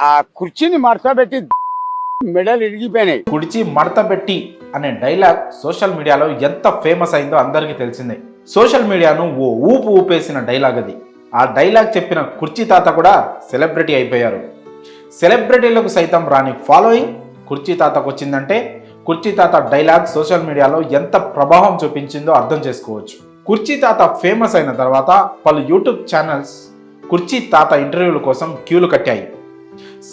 ఆ కుర్చీని మడతబెట్టి మెడలు ఇరిగిపోయినాయి. కుడిచి మడతబెట్టి అనే డైలాగ్ సోషల్ మీడియాలో ఎంత ఫేమస్ అయిందో అందరికీ తెలిసిందే. సోషల్ మీడియాను ఓ ఊపు ఊపేసిన డైలాగ్ అది. ఆ డైలాగ్ చెప్పిన కుర్చీ తాత కూడా సెలబ్రిటీ అయిపోయారు. సెలబ్రిటీలకు సైతం రాని ఫాలోయింగ్ కుర్చీ తాతకు వచ్చిందంటే కుర్చీ తాత డైలాగ్ సోషల్ మీడియాలో ఎంత ప్రభావం చూపించిందో అర్థం చేసుకోవచ్చు. కుర్చీ తాత ఫేమస్ అయిన తర్వాత పలు యూట్యూబ్ ఛానల్స్ కుర్చీ తాత ఇంటర్వ్యూల కోసం క్యూలు కట్టాయి.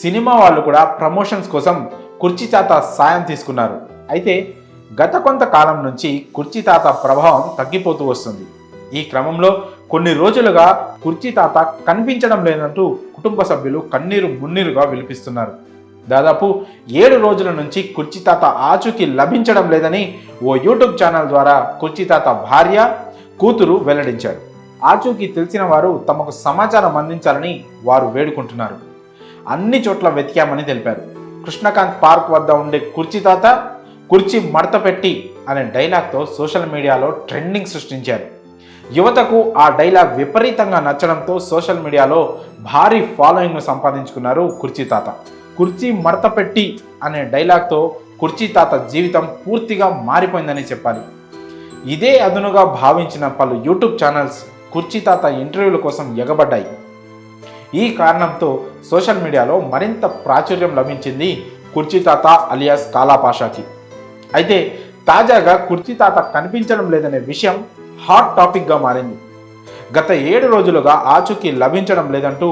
సినిమా వాళ్ళు కూడా ప్రమోషన్స్ కోసం కుర్చీ తాత సాయం తీసుకున్నారు. అయితే గత కొంతకాలం నుంచి కుర్చీ తాత ప్రభావం తగ్గిపోతూ వస్తుంది. ఈ క్రమంలో కొన్ని రోజులుగా కుర్చీ తాత కనిపించడం లేదంటూ కుటుంబ సభ్యులు కన్నీరు మున్నీరుగా విలిపిస్తున్నారు. దాదాపు 7 రోజుల నుంచి కుర్చీ తాత ఆచూకీ లభించడం లేదని ఓ యూట్యూబ్ ఛానల్ ద్వారా కుర్చీ తాత భార్య, కూతురు వెల్లడించారు. ఆచూకీ తెలిసిన వారు తమకు సమాచారం అందించాలని వారు వేడుకుంటున్నారు. అన్ని చోట్ల వెతికామని తెలిపారు. కృష్ణకాంత్ పార్క్ వద్ద ఉండే కుర్చీ తాత కుర్చీ మడతపెట్టి అనే డైలాగ్తో సోషల్ మీడియాలో ట్రెండింగ్ సృష్టించారు. యువతకు ఆ డైలాగ్ విపరీతంగా నచ్చడంతో సోషల్ మీడియాలో భారీ ఫాలోయింగ్ను సంపాదించుకున్నారు కుర్చీ తాత. కుర్చీ మడతపెట్టి అనే డైలాగ్తో కుర్చీ తాత జీవితం పూర్తిగా మారిపోయిందని చెప్పాలి. ఇదే అదునుగా భావించిన పలు యూట్యూబ్ ఛానల్స్ కుర్చీ తాత ఇంటర్వ్యూల కోసం ఎగబడ్డాయి. ఈ కారణంతో సోషల్ మీడియాలో మరింత ప్రాచుర్యం లభించింది కుర్చీ తాత అలియాస్ కాలాపాషాకి. అయితే తాజాగా కుర్చీ తాత కనిపించడం లేదనే విషయం హాట్ టాపిక్గా మారింది. గత 7 రోజులుగా ఆచూకీ లభించడం లేదంటూ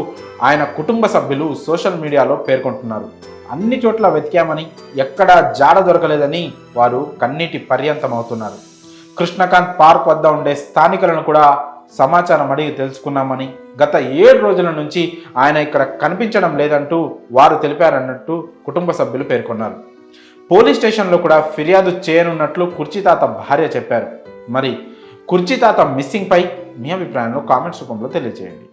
ఆయన కుటుంబ సభ్యులు సోషల్ మీడియాలో పేర్కొంటున్నారు. అన్ని చోట్ల వెతికామని ఎక్కడా జాడ దొరకలేదని వారు కన్నీటి పర్యంతమవుతున్నారు. కృష్ణకాంత్ పార్క్ వద్ద ఉండే స్థానికులను కూడా సమాచారం అడిగి తెలుసుకున్నామని, గత 7 రోజుల నుంచి ఆయన ఇక్కడ కనిపించడం లేదంటూ వారు తెలిపారన్నట్టు కుటుంబ సభ్యులు పేర్కొన్నారు. పోలీస్ స్టేషన్లో కూడా ఫిర్యాదు చేయనున్నట్లు కుర్చీ తాత భార్య చెప్పారు. మరి కుర్చీ తాత మిస్సింగ్ పై మీ అభిప్రాయంలో కామెంట్స్ రూపంలో తెలియజేయండి.